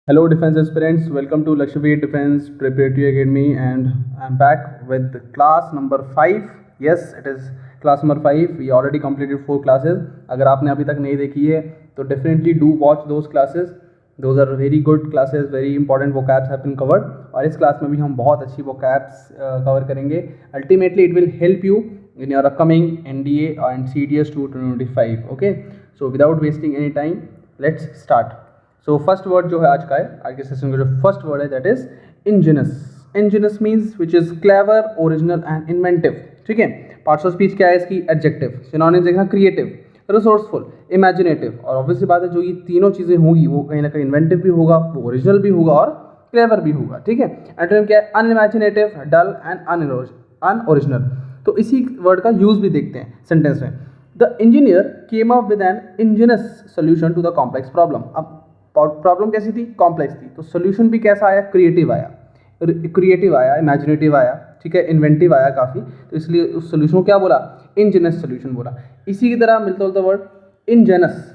Hello, defense aspirants. Welcome to Lakshveer Defense Preparatory Academy, and I'm back with class number 5. Yes, it is class number 5. We already completed 4 classes. अगर आपने अभी तक नहीं देखी है तो definitely do watch those classes. Those are very good classes. Very important vocabs have been covered. और इस क्लास में भी हम बहुत अच्छी vocabs cover करेंगे. Ultimately, it will help you in your upcoming NDA and CDS 2025. Okay. So without wasting any time, let's start. So first word जो है आज का है, आज के सेशन का जो फर्स्ट वर्ड है that is Angénieux. Angénieux means which is clever, original and inventive. ठीक है. पार्ट्स ऑफ स्पीच क्या है इसकी? एडजेक्टिव. सिनोनिम्स देखना, क्रिएटिव, रिसोर्सफुल, इमेजिनेटिव. और ऑब्वियसली बात है जो ये तीनों चीज़ें होंगी वो कहीं ना कहीं इन्वेंटिव भी होगा, वो ओरिजिनल भी होगा और क्लेवर भी होगा. ठीक है. एंटोनिम क्या है? Unimaginative, dull and unoriginal. तो इसी वर्ड का यूज भी देखते हैं सेंटेंस में. The engineer came up with an ingenious solution to the complex problem. अब प्रॉब्लम कैसी थी? कॉम्प्लेक्स थी. तो सोल्यूशन भी कैसा आया? क्रिएटिव आया. क्रिएटिव आया, इमेजिनेटिव आया, ठीक है, इन्वेंटिव आया काफ़ी. तो इसलिए उस सोल्यूशन को क्या बोला? इंजीनियस सोल्यूशन बोला. इसी की तरह मिलता जुलता word ingenuous.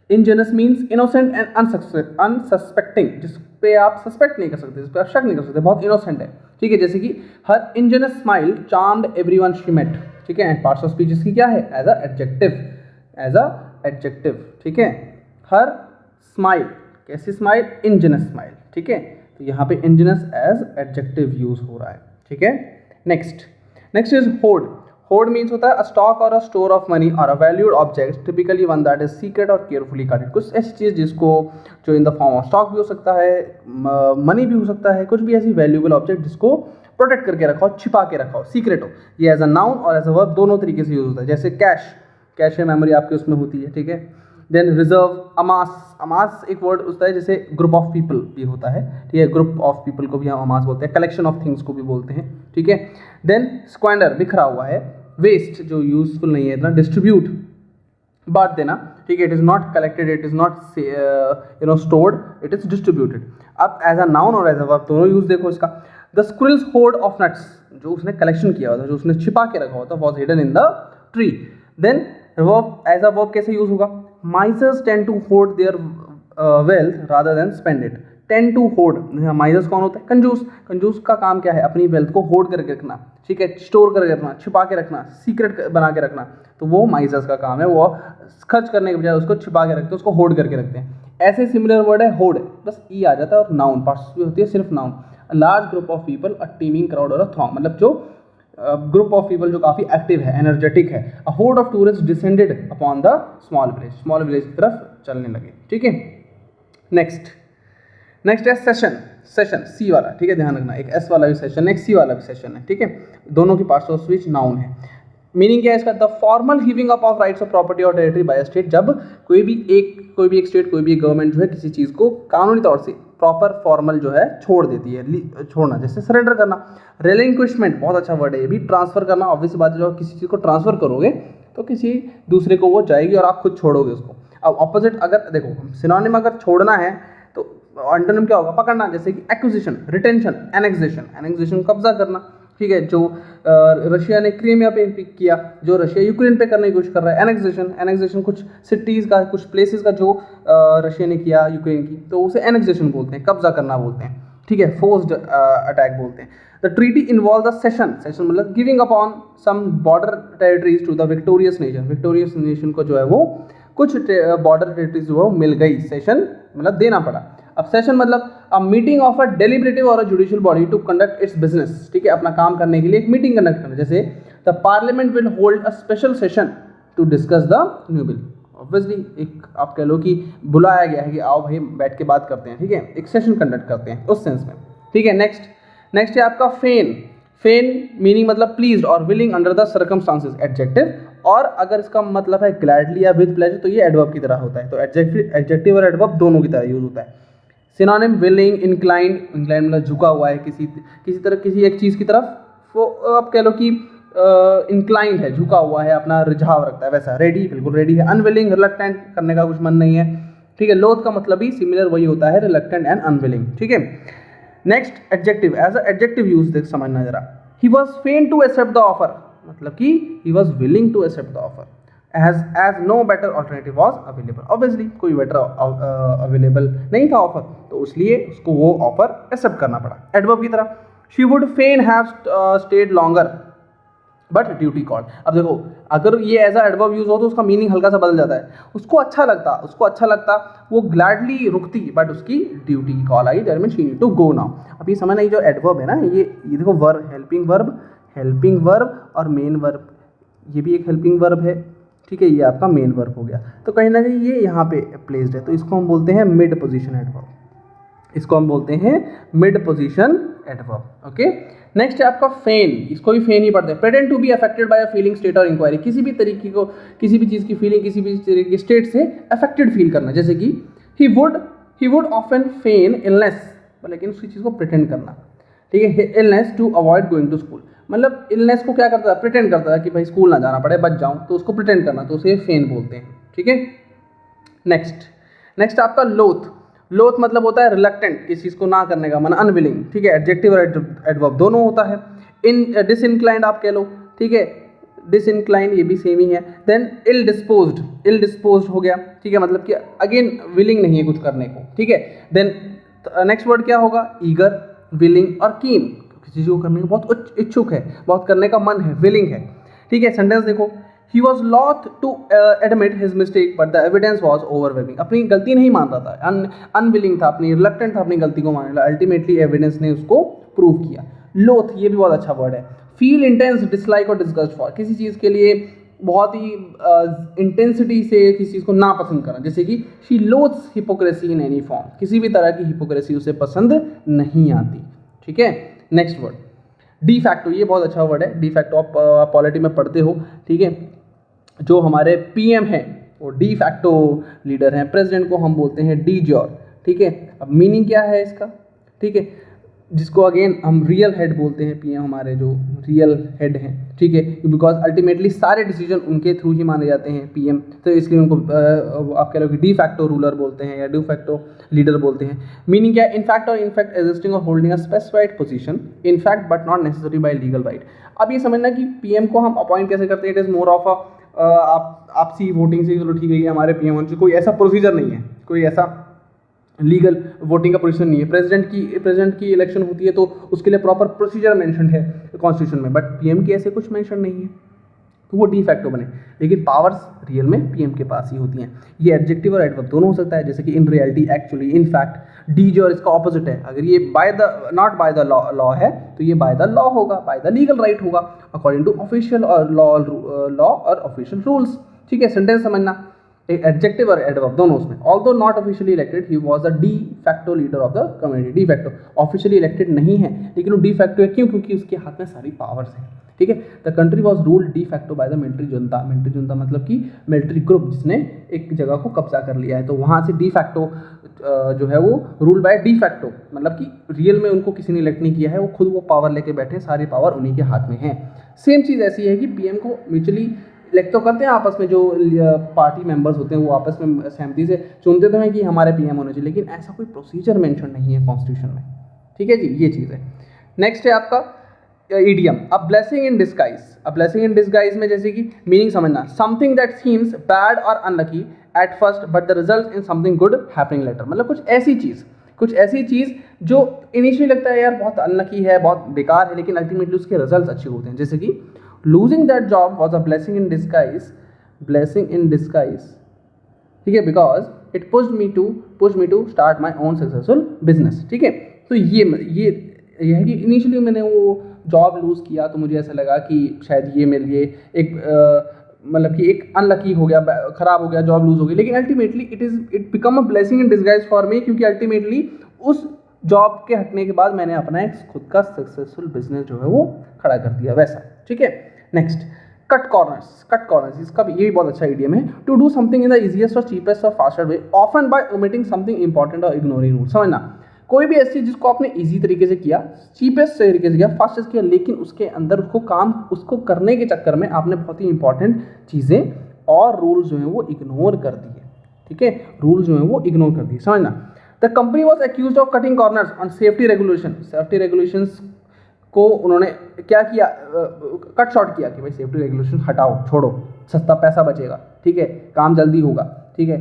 Ingenuous means innocent and unsuspecting, जिस पे आप सस्पेक्ट नहीं कर सकते, जिस पे आप शक नहीं कर सकते, बहुत इनोसेंट है. ठीक है. जैसे कि हर ingenuous smile charmed everyone she met. ठीक है. एंड पार्ट्स ऑफ स्पीच इसकी क्या है? As a adjective. As a adjective. ठीक है. हर स्माइल, कैसी स्माइल? Ingenious smile. ठीक है. तो यहाँ पे इंजीनियस एज एडजेक्टिव यूज हो रहा है. ठीक है. Next is horde. Horde means होता है अ स्टॉक और अ स्टोर ऑफ मनी और a valued object, typically one that is secret और केयरफुली गार्डेड. कुछ ऐसी चीज़ जिसको जो in the form of stock भी हो सकता है, मनी भी हो सकता है, कुछ भी ऐसी वैल्यूएबल ऑब्जेक्ट जिसको प्रोटेक्ट करके रखा हो, छिपा के रखा हो, सीक्रेट हो. ये एज अ नाउन और एज अ वर्ब दोनों तरीके से यूज होता है. जैसे कैश, कैश मेमोरी आपके उसमें होती है. ठीक है. Then reserve. अमास. अमास एक वर्ड होता है जैसे ग्रुप ऑफ पीपल भी होता है. ठीक है. ग्रुप ऑफ पीपल को भी हम अमास बोलते हैं. कलेक्शन ऑफ थिंग्स को भी बोलते हैं. ठीक है. देन स्क्वेंडर, बिखरा हुआ है. वेस्ट, जो यूजफुल नहीं है इतना. डिस्ट्रीब्यूट, बांट देना. ठीक है. It is not collected, it is not stored, it is distributed. अब एज अ नाउन और एज अ वर्ब दोनों यूज देखो इसका. The squirrels horde of nuts, जो उसने कलेक्शन किया हुआ था, जो उसने छिपा के रखा हुआ था, was hidden in the tree. Then verb, as a verb कैसे यूज होगा? Misers tend to hoard their wealth rather than spend it. Tend to hoard. Misers कौन होता है? कंजूस. कंजूस का काम क्या है? अपनी वेल्थ को होर्ड करके रखना. ठीक है. स्टोर करके रखना, छिपा के रखना, सीक्रेट बना के रखना. तो वो माइजर्स का काम है. वो खर्च करने के बजाय उसको छिपा के रखते हैं, उसको होर्ड करके रखते हैं. ऐसे सिमिलर वर्ड है होर्ड. बस ई आ जाता है और नाउन पार्ट्स भी होती है सिर्फ noun. A large group of people, a teeming crowd और अ थ्रॉन्ग, मतलब जो ग्रुप ऑफ पीपल जो काफ़ी एक्टिव है, एनर्जेटिक है. A horde of tourist descended upon the small village. Small village की तरफ चलने लगे. ठीक है. नेक्स्ट है सेशन. सेशन सी वाला. ठीक है. ध्यान रखना, एक एस वाला भी सेशन है, एक सी वाला भी सेशन है. ठीक है. दोनों की पार्ट्स ऑफ स्पीच नाउन है. मीनिंग क्या है इसका? The formal giving up of rights of property और टेरिटरी बाय स्टेट. जब कोई भी एक स्टेट, कोई भी एक गवर्नमेंट जो है किसी चीज़ को कानूनी तौर से प्रॉपर फॉर्मल जो है छोड़ देती है. छोड़ना, जैसे सरेंडर करना. रेलिंक्विशमेंट, बहुत अच्छा वर्ड है ये भी. ट्रांसफर करना. ऑब्वियसली बात है, जो किसी चीज़ को ट्रांसफर करोगे तो किसी दूसरे को वो जाएगी और आप खुद छोड़ोगे उसको. अब ऑपोजिट, अगर देखो सिनोनिम अगर छोड़ना है तो एंटोनिम क्या होगा? पकड़ना. जैसे कि एक्विजिशन, रिटेंशन, एनेक्सेशन. एनेक्सेशन कब्जा करना. ठीक है. जो रशिया ने क्रीमिया पे किया, जो रशिया यूक्रेन पे करने की कोशिश कर रहा है, एनेक्सेशन. एनेक्सेशन कुछ सिटीज़ का, कुछ प्लेसेस का जो रशिया ने किया यूक्रेन की, तो उसे एनेक्सेशन बोलते हैं, कब्जा करना बोलते हैं. ठीक है. फोर्स्ड अटैक बोलते हैं. The treaty involve the cession. Cession मतलब giving upon some border territories to the victorious nation. Victorious nation को जो है वो कुछ बॉर्डर टेरिटरीज जो है वो मिल गई. सेशन मतलब देना पड़ा. अब सेशन मतलब a meeting of a deliberative और a judicial body to conduct its business. ठीक है. अपना काम करने के लिए एक मीटिंग कंडक्ट करना. जैसे the parliament will hold a special session to discuss the new bill. Obviously एक आप कह लो कि बुलाया गया है कि आओ भाई बैठ के बात करते हैं. ठीक है. एक सेशन कंडक्ट करते हैं उस सेंस में. ठीक है. नेक्स्ट है आपका फेन. फेन मीनिंग मतलब प्लीज्ड और willing under the circumstances, adjective. और अगर इसका मतलब है ग्लैडली या विद प्लेजर तो ये एडवर्ब की तरह होता है. तो एडजेक्टिव और एडवर्ब दोनों की तरह यूज होता है. Synonym willing, inclined. इंक्लाइंड मतलब झुका हुआ है किसी तरह, किसी एक चीज़ की तरफ. वो आप कह लो कि इंक्लाइंड है, झुका हुआ है, अपना रिझाव रखता है, वैसा. रेडी, बिल्कुल रेडी है. अनविलिंग, रिलक्टेंट, करने का कुछ मन नहीं है. ठीक है. लोथ का मतलब भी सिमिलर वही होता है, रिलक्टेंट एंड अनविलिंग. ठीक है. Next adjective. As a adjective use देख समझना जरा. He was fain to accept the offer, मतलब कि he was willing to accept the offer. as no better alternative was available. Obviously कोई better available नहीं था ऑफर, तो इसलिए उसको वो ऑफर एक्सेप्ट करना पड़ा. एडवर्ब की तरह she would fain have stayed longer but duty call. अब देखो अगर ये एज अ एडवर्ब यूज हो तो उसका मीनिंग हल्का सा बदल जाता है. उसको अच्छा लगता वो ग्लैडली रुकती, बट उसकी ड्यूटी की कॉल आई, that mean she need to go now. अब ये समझना, ये जो एडवर्ब है ना, ये देखो वर्ब, हेल्पिंग वर्ब और मेन वर्ब, ये भी एक हेल्पिंग वर्ब है, ठीक है, ये आपका मेन वर्ब हो गया. तो कहीं ना कहीं ये यहाँ पे प्लेस्ड है, तो इसको हम बोलते हैं मिड पोजीशन एडवर्ब. इसको हम बोलते हैं mid position adverb. Okay, next है आपका फेन. इसको भी फेन ही पढ़ते हैं. Pretend to be affected by a feeling, state और इंक्वायरी. किसी भी तरीके को, किसी भी चीज़ की फीलिंग, किसी भी तरीके की स्टेट से अफेक्टेड फील करना. जैसे कि he would often feign illness, लेकिन उसी चीज़ को प्रिटेंड करना, ठीक है. Illness to avoid going to school, मतलब इलनेस को क्या करता था, प्रिटेंड करता था कि भाई स्कूल ना जाना पड़े, बच जाऊँ, तो उसको प्रिटेंड करना, तो उसे फेन बोलते हैं, ठीक है. नेक्स्ट आपका लोथ. लोथ मतलब होता है रिलक्टेंट, किसी चीज़ को ना करने का मन, अनविलिंग, ठीक है. एडजेक्टिव और एडवर्ब दोनों होता है. डिसइंक्लाइंड आप कह लो, ठीक है. डिसइंक्लाइंड ये भी सेम ही है. देन इल डिस्पोज्ड हो गया, ठीक है, मतलब कि अगेन विलिंग नहीं है कुछ करने को, ठीक है. देन नेक्स्ट वर्ड क्या होगा, ईगर, विलिंग और कीन, किसी चीज़ को करने का बहुत इच्छुक है, बहुत करने का मन है, विलिंग है, ठीक है. सेंटेंस देखो, he was loath to admit his mistake but the evidence was overwhelming. अपनी गलती नहीं मान रहा था, अनविलिंग था, अपनी रिलक्टेंट था अपनी गलती को मानने, अल्टीमेटली एविडेंस ने उसको प्रूव किया. लोथ ये भी बहुत अच्छा वर्ड है. फील इंटेंस डिसलाइक और डिस्गस्ट फॉर, किसी चीज़ के लिए बहुत ही इंटेंसिटी से किसी चीज़ को नापसंद करना. जैसे कि she loathes hypocrisy in any form, किसी भी तरह की हिपोक्रेसी उसे पसंद नहीं आती, ठीक है. नेक्स्ट वर्ड डी फैक्टो, ये बहुत अच्छा वर्ड है. डी फैक्टो आप पॉलिटी में पढ़ते हो, ठीक है. जो हमारे पीएम हैं वो डी फैक्टो लीडर हैं. प्रेसिडेंट को हम बोलते हैं डी जॉर, ठीक है. अब मीनिंग क्या है इसका, ठीक है, जिसको अगेन हम रियल हेड बोलते हैं. पीएम हमारे जो रियल हेड हैं, ठीक है, बिकॉज अल्टीमेटली सारे डिसीजन उनके थ्रू ही माने जाते हैं पीएम, तो इसलिए उनको आप कह लो कि डी फैक्टो रूलर बोलते हैं या डी फैक्टो लीडर बोलते हैं. मीनिंग क्या है, इनफैक्ट और इनफैक्ट एग्जिस्टिंग और holding a specified position, in fact but not necessary bye legal right. अब ये समझना कि पीएम को हम अपॉइंट कैसे करते हैं. It is more of a आपसी वोटिंग से, चलो ठीक है, ये हमारे पीएम होने, कोई ऐसा प्रोसीजर नहीं है, कोई ऐसा लीगल वोटिंग का प्रोसीजर नहीं है. प्रेसिडेंट की इलेक्शन होती है तो उसके लिए प्रॉपर प्रोसीजर मेंशन है कॉन्स्टिट्यूशन में, बट पीएम की ऐसे कुछ मेंशन नहीं है, तो वो डी फैक्टो बने. लेकिन पावर्स रियल में पीएम के पास ही होती हैं. ये एडजेक्टिव और एडवर्ब दोनों हो सकता है, जैसे कि in reality, actually, in fact. D जो इसका ऑपोजिट है, अगर ये नॉट बाय द लॉ है तो ये बाय द लॉ होगा, बाय द लीगल राइट होगा, अकॉर्डिंग टू ऑफिशियल और लॉ और ऑफिशियल रूल्स, ठीक है. सेंटेंस समझना, एडजेक्टिव और एडवर्ब दोनों उसमें. Although not officially elected he was the de facto leader of the community. De facto officially elected नहीं है, लेकिन वो डी फैक्टो है. क्यों? क्योंकि उसके हाथ में सारी पावर्स हैं, ठीक है. The country was ruled de facto by the military junta. Military junta मतलब कि मिलिट्री ग्रुप जिसने एक जगह को कब्जा कर लिया है, तो वहाँ से डी फैक्टो जो है वो रूल्ड बाय डी फैक्टो, मतलब कि रियल में उनको किसी ने इलेक्ट नहीं किया है, वो खुद वो पावर लेके बैठे, सारी पावर उन्हीं के हाथ में है. सेम चीज़ ऐसी है कि पीएम को म्यूचुअली इलेक्ट तो करते हैं आपस में, जो पार्टी मेंबर्स होते हैं वो आपस में सहमति से चुनते तो हैं कि हमारे पीएम होने चाहिए, लेकिन ऐसा कोई प्रोसीजर मेंशन नहीं है कॉन्स्टिट्यूशन में, ठीक है जी. ये चीज़ है. नेक्स्ट है आपका idiom, a blessing in disguise. A blessing in disguise में जैसे कि मीनिंग समझना, समथिंग दैट सीम्स बैड और unlucky at first but the result in something good happening later. मतलब कुछ ऐसी चीज़ जो इनिशियली लगता है यार बहुत अनलकी है, बहुत बेकार है, लेकिन अल्टीमेटली उसके रिजल्ट अच्छे होते हैं. जैसे कि losing that job was a blessing in disguise, ठीक है, because it pushed me to start my own successful business, ठीक है. तो ये है कि इनिशियली मैंने वो जॉब लूज़ किया तो मुझे ऐसा लगा कि शायद ये मेरे लिए एक मतलब कि एक अनलकी हो गया, खराब हो गया, जॉब लूज़ हो गई, लेकिन ultimately it become a blessing in disguise for me, क्योंकि अल्टीमेटली उस जॉब के हटने के बाद मैंने अपना एक खुद का सक्सेसफुल बिजनेस जो है वो खड़ा कर दिया, वैसा, ठीक है. नेक्स्ट कट कॉर्नर्स, इसका भी ये भी बहुत अच्छा आइडियम है. To do something in the easiest और चीपेस्ट और faster way, often by omitting something important और इग्नोरिंग रूल. समझना, कोई भी ऐसी जिसको आपने इजी तरीके से किया, चीपेस्ट तरीके से किया, फास्टेस्ट किया, लेकिन उसके अंदर उसको करने के चक्कर में आपने बहुत ही इंपॉर्टेंट चीज़ें और रूल्स जो हैं वो इग्नोर कर दिए, ठीक है. रूल्स जो हैं वो इग्नोर कर दिए. समझना, the company was accuse of cutting corners on safety regulations को उन्होंने क्या किया, कट शॉर्ट किया कि भाई सेफ्टी रेगुलेशन हटाओ, छोड़ो, सस्ता पैसा बचेगा, ठीक है, काम जल्दी होगा, ठीक है,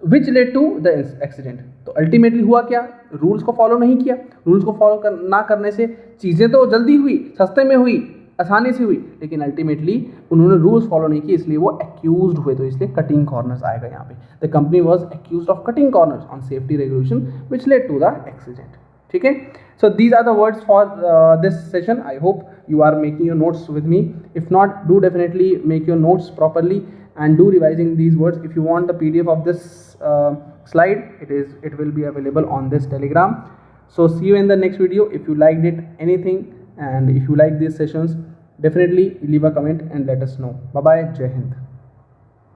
which led to the accident. तो अल्टीमेटली हुआ क्या, रूल्स को फॉलो नहीं किया, रूल्स को फॉलो ना करने से चीज़ें तो जल्दी हुई, सस्ते में हुई, आसानी से हुई, लेकिन अल्टीमेटली उन्होंने रूल्स फॉलो नहीं किए, इसलिए वो एक्यूज्ड हुए, तो इसलिए कटिंग कॉर्नर्स आएगा यहाँ पे। The company was accused of cutting corners on safety regulation which led to the accident, ठीक है। So these are the words for this session. I hope you are making your notes with me. If not, do definitely make your notes properly and do revising these words. If you want the PDF of this slide, it will be available on this Telegram. So see you in the next video. If you liked it anything and if you like these sessions, definitely leave a comment and let us know. Bye bye. Jai Hind.